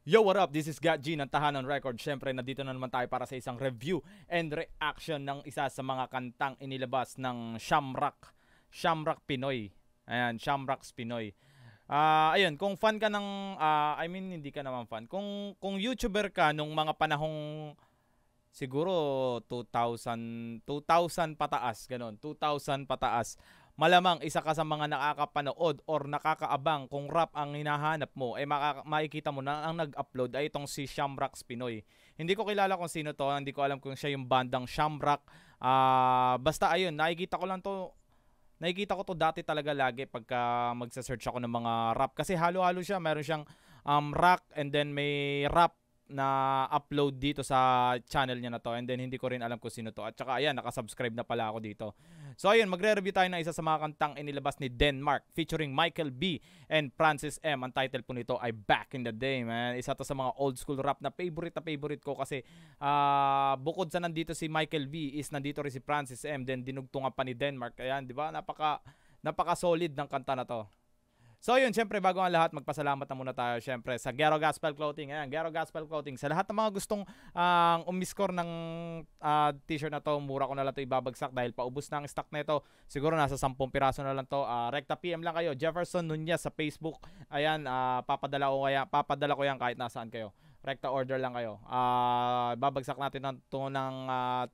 Yo, what up? This is Gat G ng Tahanan Record. Siyempre, nandito na naman tayo para sa isang review and reaction ng isa sa mga kantang inilabas ng Shamrock Pinoy. Ayan, Shamrocks Pinoy. Ayun, kung fan ka ng, I mean, hindi ka naman fan. Kung YouTuber ka nung mga panahong siguro 2000 pataas, ganun, 2000 pataas. Malamang isa ka sa mga nakakapanood or nakakaabang kung rap ang hinahanap mo, eh makikita mo na ang nag-upload ay itong si Shamrocks Pinoy. Hindi ko kilala kung sino to, hindi ko alam kung siya yung bandang Shamrock. Basta ayun, nakikita ko to dati talaga lagi pagka magsa-search ako ng mga rap. Kasi halo-halo siya, meron siyang rock and then may rap na upload dito sa channel niya na to, and then hindi ko rin alam kung sino to, at saka ayan, nakasubscribe na pala ako dito. So ayun, magre-review tayo ng isa sa mga kantang inilabas ni Denmark featuring Michael B and Francis M. Ang title po nito ay Back in the Day, man. Isa to sa mga old school rap na favorite ko kasi bukod sa nandito si Michael B is nandito rin si Francis M, then dinugtungan pa ni Denmark. Ayan, di ba? Napaka solid ng kanta na to. So yun, syempre bago ang lahat, magpasalamat na muna tayo syempre sa Gero Gospel Clothing. Ayan, Gero Gospel Clothing. Sa lahat ng mga gustong umiscore ng t-shirt na to, mura ko na lang to ibabagsak dahil paubos na ang stock nito. Siguro nasa 10 piraso na lang to. Rekta PM lang kayo, Jefferson Nunez sa Facebook. Ayan, papadala ko yan kahit nasaan kayo. Rekta order lang kayo. Babagsak natin ng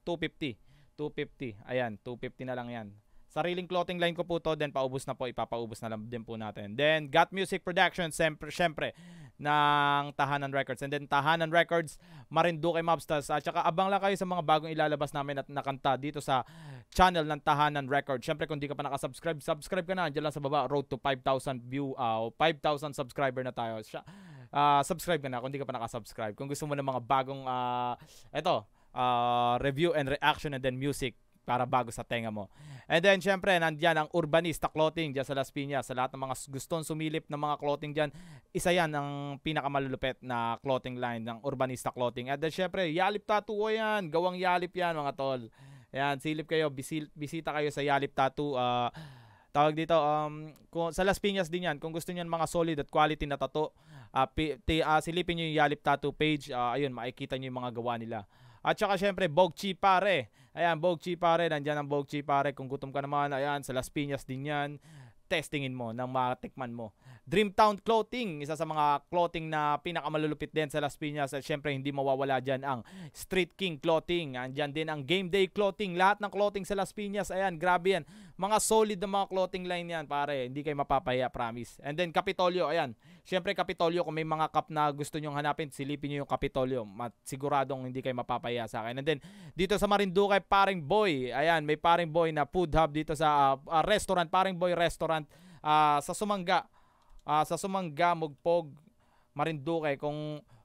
250. 250. Ayan, 250 na lang yan. Sariling clothing line ko po to, then paubos na po, ipapaubos na lang din po natin. Then Got Music Production, syempre ng Tahanan Records. And then Tahanan Records, Marinduque Mobsters. At saka abang lang kayo sa mga bagong ilalabas namin at nakanta dito sa channel ng Tahanan Records. Syempre kung di ka pa nakasubscribe, subscribe ka na. Diyan lang sa baba, road to 5,000 5,000 subscriber na tayo. Subscribe ka na kung di ka pa nakasubscribe. Kung gusto mo ng mga bagong review and reaction and then music para bago sa tenga mo. And then, syempre, nandyan ang Urbanista Clothing dyan sa Las Piñas. Sa lahat ng mga gustong sumilip ng mga clothing dyan, isa yan ang pinakamalulupit na clothing line ng Urbanista Clothing. And then, syempre, Yalip Tattoo yan. Gawang Yalip yan, mga tol. Ayan, silip kayo, bisita kayo sa Yalip Tattoo. Tawag dito, sa Las Piñas din yan. Kung gusto niyo mga solid at quality na tattoo, silipin nyo yung Yalip Tattoo page. Ayun, makikita nyo yung mga gawa nila. At saka syempre, Bogchi Pare. Ayan, Bogchi Pare. Nandyan ang Bogchi Pare. Kung gutom ka naman, ayan, sa Las Piñas din yan. Testingin mo, nang matikman mo. Dreamtown Clothing. Isa sa mga clothing na pinakamalulupit din sa Las Piñas. At syempre, hindi mawawala dyan ang Street King Clothing. Andyan din ang Game Day Clothing. Lahat ng clothing sa Las Piñas. Ayan, grabe yan. Mga solid na mga clothing line yan, pare. Hindi kayo mapapahiya, promise. And then, Kapitolyo. Ayan. Syempre, Kapitolyo, kung may mga cup na gusto nyong hanapin, silipin nyo yung Kapitolyo. Siguradong hindi kayo mapapahiya sa akin. And then, dito sa Marinduque, Paring Boy. Ayan, may Paring Boy na food hub dito sa restaurant. Paring Boy Restaurant sa Sumangga. Sa Sumangga, Mugpog, Marinduque.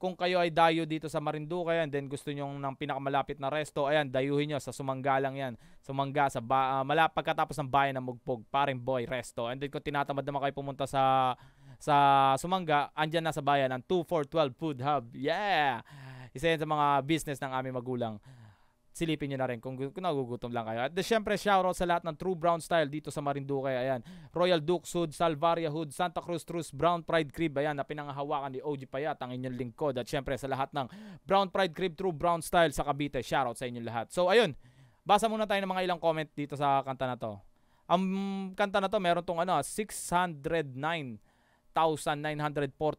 Kung kayo ay dayo dito sa Marinduque, and then gusto nyo ng pinakamalapit na resto, ayan, dayuhin nyo, sa Sumangga lang yan. Sumangga, pagkatapos ng bayan ng Mugpog, Paring Boy Resto. And then kung tinatamad naman kayo pumunta sa Sumangga, andyan na sa bayan ang 2412 Food Hub. Yeah! Isa yan sa mga business ng aming magulang. Silipin nyo na rin kung nagugutom lang kayo. At syempre, shoutout sa lahat ng True Brown Style dito sa Marinduque. Ayan, Royal Dukes Hood, Salvaria Hood, Santa Cruz Trus, Brown Pride Crib. Ayan, na pinangahawakan ni OG Payat, ang inyong lingkod. At syempre, sa lahat ng Brown Pride Crib, True Brown Style sa Cavite, shoutout sa inyong lahat. So, ayun, basa muna tayo ng mga ilang comment dito sa kanta na to. Ang kanta na to, meron tong 609,940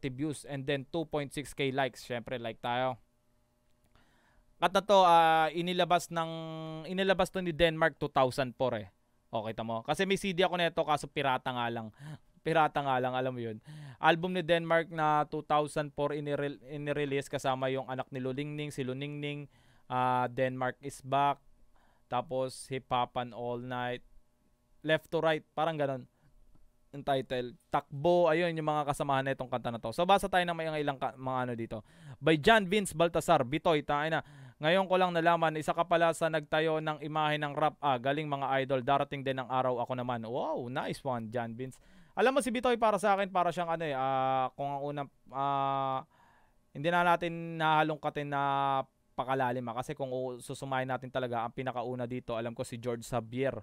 views and then 2.6k likes. Syempre, like tayo. At na to, inilabas to ni Denmark 2004 eh. Okay, tamo. Kasi may CD ako nito, kaso pirata nga lang. Pirata nga lang, alam mo yun. Album ni Denmark na 2004 inirelease kasama yung anak ni Lulingning, si Luningning, Denmark is Back, tapos Hip Hopan All Night, Left to Right, parang ganon. Yung title, Takbo, ayun yung mga kasamahan na itong kanta na to. So basa tayo ng mga ilang mga ano dito. By John Vince Baltasar, Bitoy, tayo na. Ngayon ko lang nalaman, isa ka pala sa nagtayo ng imahe ng rap. Galing mga idol, darating din ang araw ako naman. Wow, nice one, John Vince. Alam mo si Bitoy para sa akin, para siyang kung ang unang, hindi na natin nahalongkatin na pakalalim. Kasi kung susumayin natin talaga, ang pinakauna dito, alam ko si George Xavier.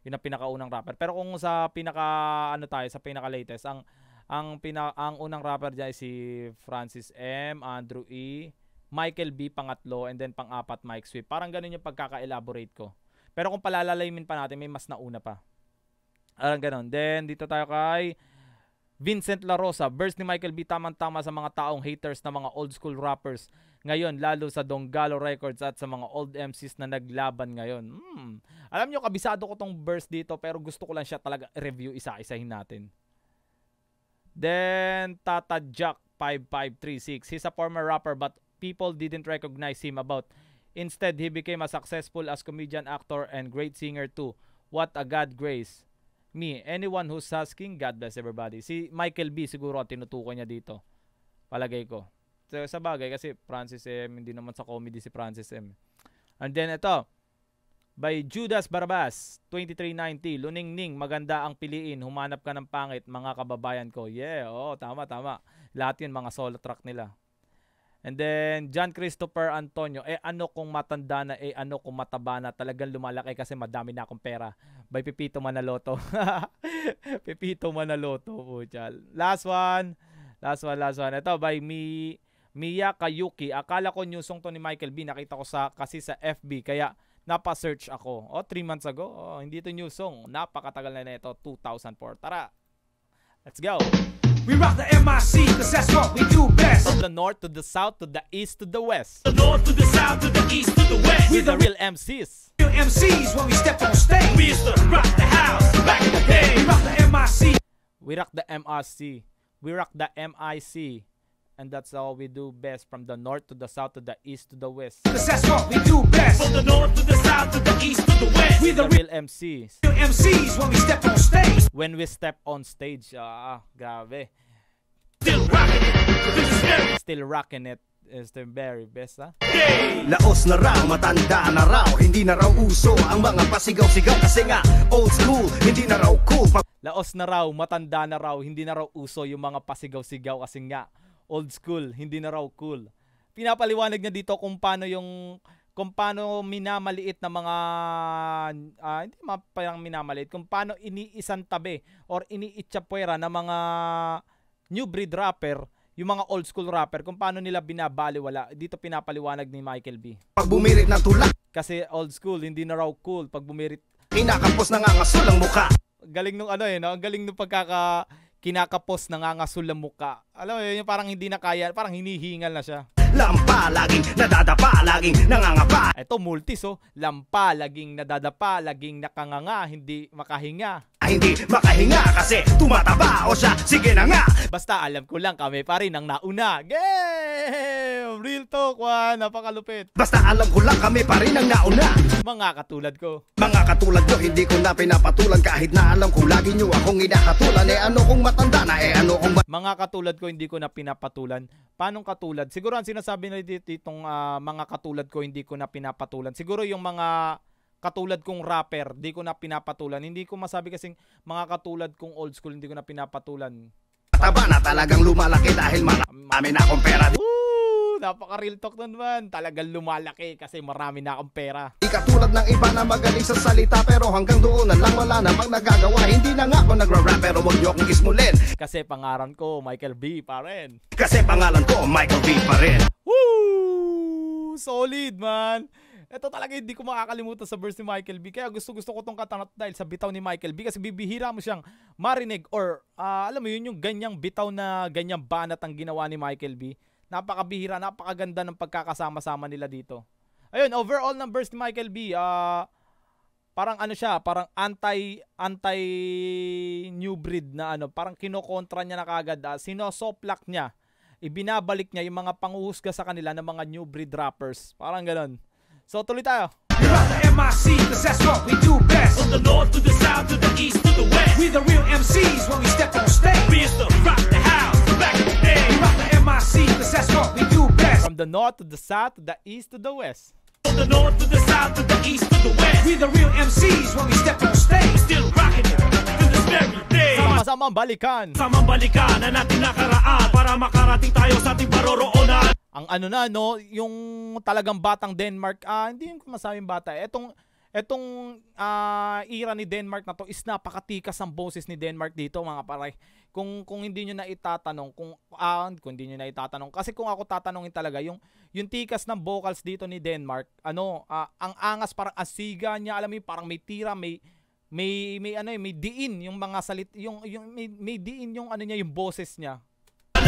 Yun ang pinakaunang rapper. Pero kung sa pinaka latest, ang Ang unang rapper diyan ay si Francis M, Andrew E, Michael B pangatlo, and then pang-apat Mike Swift. Parang ganun yung pagkaka-elaborate ko. Pero kung palalalaimin pa natin, may mas nauna pa. Parang ganun. Then dito tayo kay Vincent La Rosa. Verse ni Michael B tamang-tama sa mga taong haters na mga old school rappers ngayon, lalo sa Donggalo Records at sa mga old MCs na naglaban ngayon. Alam nyo, kabisado ko tong verse dito, pero gusto ko lang siya talaga review, isa-isahin natin. Then Tata Jack 5536. He's a former rapper but people didn't recognize him about. Instead, he became a successful as comedian, actor, and great singer too. What a God grace. Me, anyone who's asking, God bless everybody. Si Michael B siguro ang tinutukoy niya dito. Palagay ko. So, sa bagay kasi Francis M, hindi naman sa comedy si Francis M. And then ito, by Judas Barabas, 2390, Luningning, maganda ang piliin, humanap ka ng pangit, mga kababayan ko. Yeah, tama. Lahat yun, mga solo track nila. And then, John Christopher Antonio, ano kung matanda na, ano kung mataba na, talagang lumalaki kasi madami na akong pera. By Pepito Manaloto. Pepito Manaloto, pucha. Last one. Ito, by Mia Kayuki. Akala ko new song to ni Michael B. Nakita ko kasi sa FB, kaya napa-search ako. 3 months ago. Hindi to new song. Napakatagal na ito, 2004. Tara, let's go. We rock the MIC, cause that's what we do best. From the north to the south to the east to the west. The north to the south to the east to the west. We're the real MCs. Real MCs when we step on stage. We used to rock the house back in the day. We rock the MIC. We rock the MRC. We rock the MIC. And that's all we do best. From the north to the south to the east to the west. Cause that's what we do best. From the north to the south to the east to the west. We're the real MCs. Real MCs when we step on stage. When we step on stage. Grabe. Still rocking it. This is very. Still rocking it. Is the very best, ha? Laos na raw, matanda na raw, hindi na raw uso ang mga pasigaw-sigaw kasi nga old school, hindi na raw cool. Laos na raw, matanda na raw, hindi na raw uso yung mga pasigaw-sigaw kasi nga old school, hindi na raw cool. Pinapaliwanag niya dito kung paano minamaliit na mga hindi parang minamaliit, kung paano iniisang tabi or iniitsapwera na mga new breed rapper, yung mga old school rapper, kung paano nila binabaliwala. Dito pinapaliwanag ni Michael B. Pag bumirit ng tulak, kasi old school, hindi na raw cool pag bumirit. kinakapos nangangasul ang mukha. Galing nung no? Galing nung kinakapos nangangasul ang mukha. Alam mo yun, parang hindi na kaya, parang hinihingal na siya. Lampa, laging nadadapa, laging nangangapa. Ito multis, lampa, laging nadadapa, laging nakanganga, hindi makahinga. Hindi makahinga kasi tumataba o siya, sige na nga. Basta alam ko lang, kami pa rin ang nauna. Game! Real talk, napakalupit. Basta alam ko lang, kami pa rin ang nauna. Mga katulad ko. Mga katulad ko, hindi ko na pinapatulan. Kahit na alam ko, lagi nyo akong inakatulan. Ano kung matanda na, ano kung mga katulad ko, hindi ko na pinapatulan. Paanong katulad? Siguro ang sinasabi na dito itong mga katulad ko, hindi ko na pinapatulan. Siguro yung mga katulad kong rapper, hindi ko na pinapatulan. Hindi ko masabi kasing mga katulad kong old school, hindi ko na pinapatulan. taba na talagang lumalaki dahil marami na akong pera. Napaka-real talk naman. Talagang lumalaki kasi marami na akong pera. Di katulad ng iba na magaling sa salita, pero hanggang doon na lang wala namang nagagawa. Hindi na nga ako nagra-rap, pero wag niyo akong ismulin. Kasi pangalan ko, Michael B pa rin. Kasi pangalan ko, Michael B pa rin. Woo! Solid, man. Ito talaga hindi ko makakalimutan sa verse ni Michael B. Kaya gusto ko tong kanta na dahil sa bitaw ni Michael B. Kasi bibihira mo siyang marinig or alam mo yun, yung ganyang bitaw na ganyang banat ang ginawa ni Michael B. Napakabihira, napakaganda ng pagkakasama-sama nila dito. Ayun, overall ng verse ni Michael B. Parang ano siya, parang anti new breed na ano, parang kinokontra niya na kagad, sinosoplak niya. Ibinabalik niya yung mga panguhusga sa kanila ng mga new breed rappers. Parang ganoon. So tuloy tayo. We rock the MIC, cause that's what we do best. From the north to the south to the east to the west. We the real MCs when we step on stage. We used to rock the house back in the day. We rock the MIC, cause that's what we do best. From the north to the south to the east to the west. From the north to the south to the east to the west. We the real MCs when we step on stage. Still rocking it to this very day. Sama-samang balikan. Samang balikan ang ating nakaraan para makarating tayo sa ating paroroonan. Ang ano na, no, yung talagang batang Denmark, hindi ko masabing bata. etong era ni Denmark na to is napakatikas ang boses ni Denmark dito, mga paray. Kung hindi niyo na itatanong, kung hindi niyo na itatanong, kasi kung ako tatanungin talaga, yung tikas ng vocals dito ni Denmark, ang angas, parang asiga niya, alam mo yun, parang may tira, may diin yung mga may diin yung niya, yung boses niya.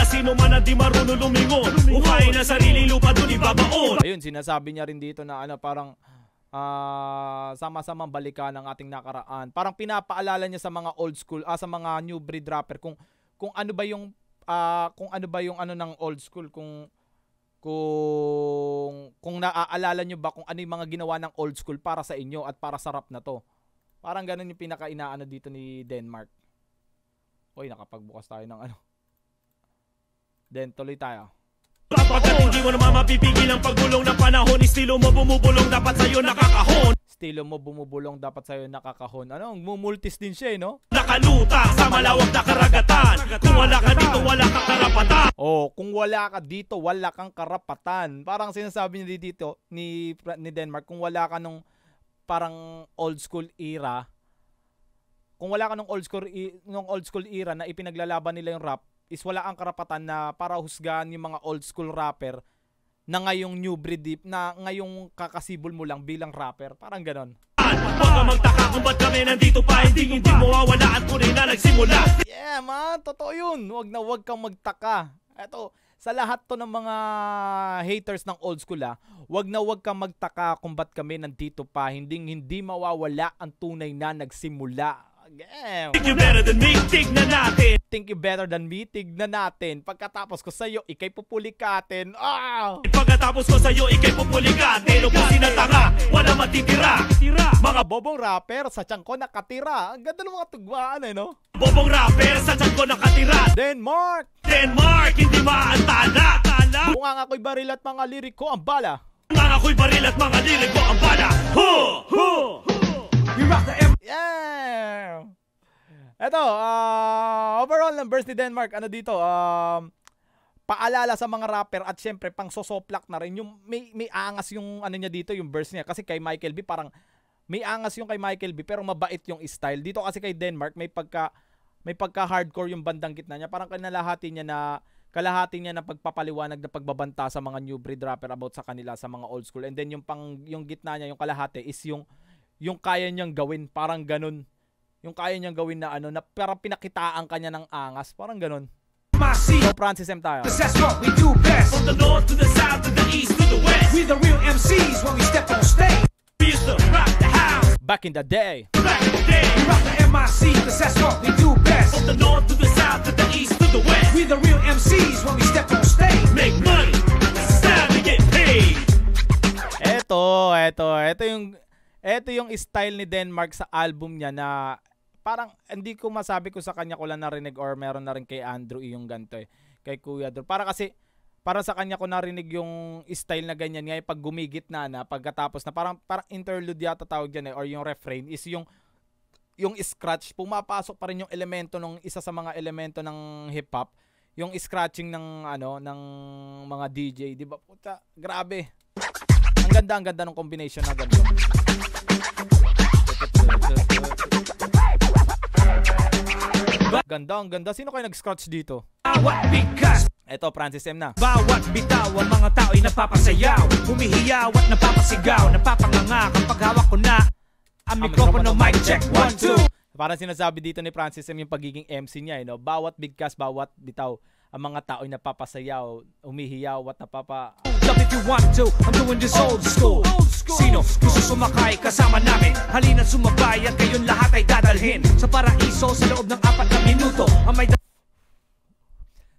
Sino man na di marunong lumingon, ukain na sarili lupa dun ibabaon. Ayun, sinasabi niya rin dito na parang sama-samang balikan ng ating nakaraan. Parang pinapaalala niya sa mga old school, sa mga new breed rapper kung ano ba yung ng old school, kung naaalala niyo ba kung ano yung mga ginawa ng old school para sa inyo at para sa rap na to. Parang ganun yung pinaka-inaano dito ni Denmark. Hoy, nakapagbukas tayo ng Then tuloy tayo. Pagkat hindi mo naman mapipigil ang paggulong ng panahon, estilo mo bumubulong, dapat sa'yo nakakahon. Estilo mo bumubulong, dapat sa'yo nakakahon. Mumultis din siya, no? Nakalutang sa malawak na karagatan. Kung wala ka dito, wala kang karapatan. Kung wala ka dito, wala kang karapatan. Parang sinasabi niya dito ni Denmark, kung wala ka nung parang old school era, kung wala ka nung old school era na ipinaglalaban nila yung rap, is wala kang karapatan na para husgahan yung mga old school rapper na ngayong new breed, na ngayong kakasibol mo lang bilang rapper. Parang ganon. Huwag ka magtaka kung ba't kami nandito pa, hindi mawawala at tunay na nagsimula. Yeah, man, totoo yun. Huwag kang magtaka. Eto, sa lahat to ng mga haters ng old school, huwag kang magtaka kung ba't kami nandito pa, hindi mawawala ang tunay na nagsimula. Yeah. Think you better than me, tignan natin. Think you better than me, tignan natin. Pagkatapos ko sa'yo, ikay pupulikatin. Pagkatapos ko sa'yo, ikay pupulikatin. Ubusin na tanga, wala matitira. Mga bobong rapper, sa tiyan ko nakatira. Ang ganda ng mga tugmaan, no? Bobong rapper, sa tiyan ko nakatira. Denmark, hindi maantala. kung ang ako'y baril at mga lirik ko ang bala. Kung ang ako'y baril at mga lirik ko ang bala. You rock the Yeah! Eto, overall numbers ni Denmark, dito, paalala sa mga rapper at syempre pang sosoplak na rin. Yung may angas yung niya dito, yung verse niya. Kasi kay Michael B, parang may angas yung kay Michael B, pero mabait yung style. Dito kasi kay Denmark, may pagka hardcore yung bandang gitna niya. Parang kalahati niya na pagpapaliwanag na pagbabanta sa mga new breed rapper about sa kanila, sa mga old school. And then yung gitna niya, yung kalahati is yung kaya niyang gawin, parang ganun. Yung kaya niyang gawin na na parang pinakitaan kanya ng angas, parang ganun. So Francis M tayo. That's what we do best. From the north to the south to the east to the west. We the real MCs when we step on stage. We used to rock the house. Back in the day. Back in the day. We rock the MIC, cause that's what we do best. From the north to the south to the east to the west. We the real MCs when we step on stage. Make money, it's time to get paid. Ito yung style ni Denmark sa album niya na parang hindi ko masabi ko sa kanya ko lang narinig or meron na rin kay Andrew yung ganito kay Kuya Drew. Para sa kanya ko narinig yung style na ganyan nga pag gumigit na pagkatapos na parang interlude yata tawag dyan or yung refrain is yung scratch, pumapasok pa rin yung elemento ng isa sa mga elemento ng hip hop, yung scratching ng ng mga DJ, di ba? Puta, grabe. Ang ganda ng combination na ganito. Ang ganda. Sino kayo nag-scratch dito? Eto, Francis M na. Bawat bitaw ang mga tao'y napapasayaw, humihiyaw at napapasigaw, napapanganga kapag hawak ko na ang mikropono. Mic check, 1, 2. Parang sinasabi dito ni Francis M yung pagiging MC niya, bawat bigkas, bawat bitaw ang mga tao'y napapasayaw, umihiyaw at Love if you want to, I'm doing this old school. Sino gusto sumakay kasama namin? Halina't sumabay at kayong lahat ay dadalhin sa paraiso sa loob ng 4 na minuto.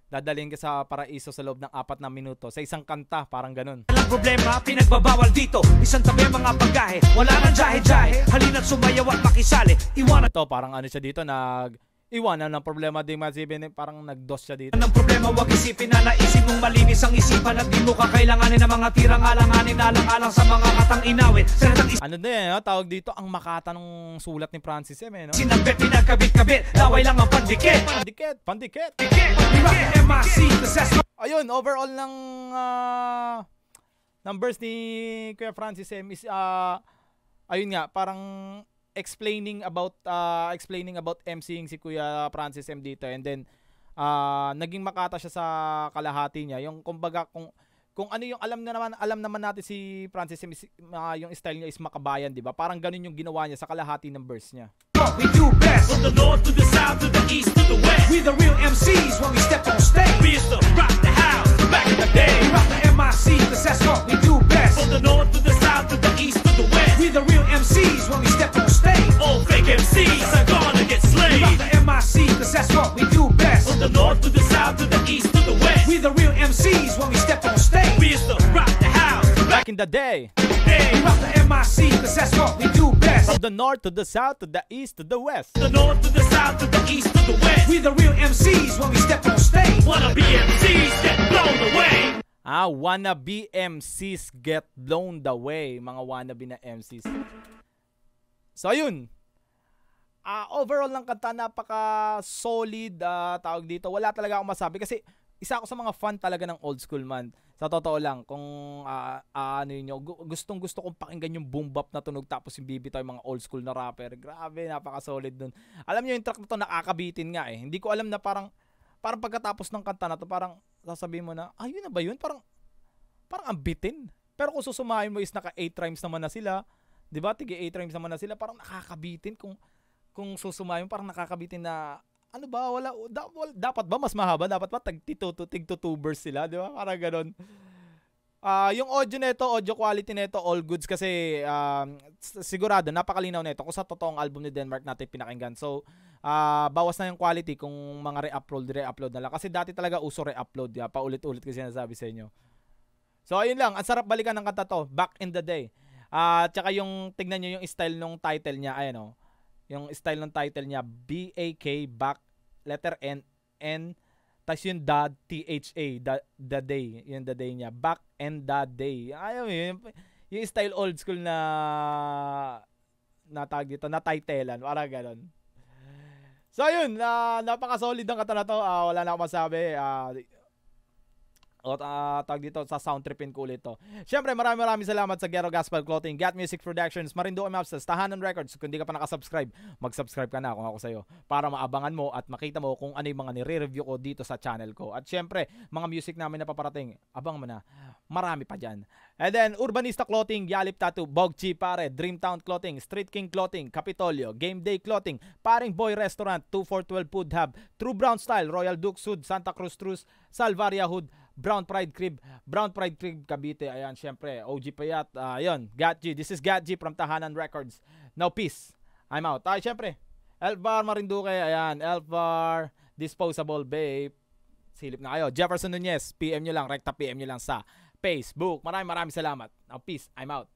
Dadalhin ka sa paraiso sa loob ng 4 na minuto sa isang kanta, parang ganun. Walang problema, pinagbabawal dito. Isang tabi mga paggahe, wala nang jahe-jahe. Halina't sumayaw at makisali. Iwanan ito, parang siya dito, iwanan ng problema di masipin, parang nag-dos siya dito. Ang problema, wag isipin na naisip mong malinis ang isipan at di mo kakailanganin ng mga tirang alanganin alang-alang sa mga katang inawit. Tawag dito ang makata ng sulat ni Francis M, Sinabit, pinagkabit-kabit, laway lang ang pandikit. Pandikit. Ayun, overall ng numbers ni Kuya Francis M is ayun nga, parang explaining about MCing si Kuya Francis M dito, and then naging makata siya sa kalahati niya. Yung kumbaga kung ano yung alam naman natin si Francis M, yung style niya is makabayan, 'di ba? Parang ganun yung ginawa niya sa kalahati ng verse niya. We do best. From the north to the south to the east to the west. We the real MCs when we step on stage. We used to rock the house back in the day. We rock the MIC, 'cause that's what we do best. From the north to the south to the east to the west. We the real MCs when we step on stage. All fake MCs are gonna get slayed. We rock the MIC, 'cause that's what we do best. From the north to the south to the east to the west. We the real MCs when we step on stage. We used to rock the house back in the day. We rock the MIC, 'cause that's what we do best. From the north to the south to the east to the west. The north to the south to the east to the west. We the real MCs when we step on stage. Wanna be MCs get blown away. Wannabe MCs get blown the way. Mga wannabe na MCs. So ayun. Overall lang kanta, napaka solid, tawag dito. Wala talaga akong masabi kasi isa ako sa mga fan talaga ng old school, man. Sa totoo lang, kung ano yun, gustong-gusto kong pakinggan yung boom bap na tunog tapos yung bibitaw yung mga old school na rapper. Grabe, napaka-solid dun. Alam niyo yung track na to, nakakabitin nga eh. Hindi ko alam na parang pagkatapos ng kanta na to, parang sasabihin mo na, yun na ba yun? Parang ang bitin. Pero kung susumahin mo is naka 8 rhymes naman na sila. 'Di ba? Tige 8 rhymes naman na sila, parang nakakabitin kung susumahin, parang nakakabitin na ano ba, dapat ba mas mahaba? Dapat ba tig 2 verse sila, di ba? Parang gano'n. Yung audio quality nito, all goods kasi sigurado, napakalinaw nito kung sa totoong album ni Denmark natin pinakinggan. So, bawas na yung quality kung mga re-upload na lang. Kasi dati talaga uso re-upload. Paulit-ulit kasi sinasabi sa inyo. So, ayun lang. Ang sarap balikan ng kanta to. Back in the day. Tsaka yung, tignan nyo yung style nung title niya. Ayan o. Yung style ng title niya, BAK, back, letter N, tas yung THA, the day, yung the day niya, back and the day. Ayaw yung style old school na tawag dito, na titlean, parang ganon. So ayun, napaka-solid ng kanta na to, wala na akong masabi. Tawag dito, sa sound tripin ko ulit to. Siyempre, maraming salamat sa Ghetto Gospel Clothing, Gat Music Productions, Marinduque Mapstas, Tahanan Records. Kung di ka pa nakasubscribe, mag-subscribe ka na kung ako sa'yo para maabangan mo at makita mo kung ano yung mga nire-review ko dito sa channel ko. At siyempre, mga music namin na paparating, abang mo na, marami pa dyan. And then, Urbanista Clothing, Yalip Tattoo, Bogchi Pare, Dreamtown Clothing, Street King Clothing, Capitolio, Game Day Clothing, Paring Boy Restaurant, 2412 Food Hub, True Brown Style, Royal Duke Sud, Santa Cruz Trus, Salvaria Hood, Brown Pride Crib Cavite. Ayan, syempre, OG Payat. Ayun, Gat G. This is Gat G from Tahanan Records. Now, peace. I'm out. Syempre, Elvar Marinduque. Ayan, Elvar Disposable Babe. Silip na kayo. Jefferson Nunez, PM nyo lang, rekta PM nyo lang sa Facebook. Maraming salamat. Now, peace. I'm out.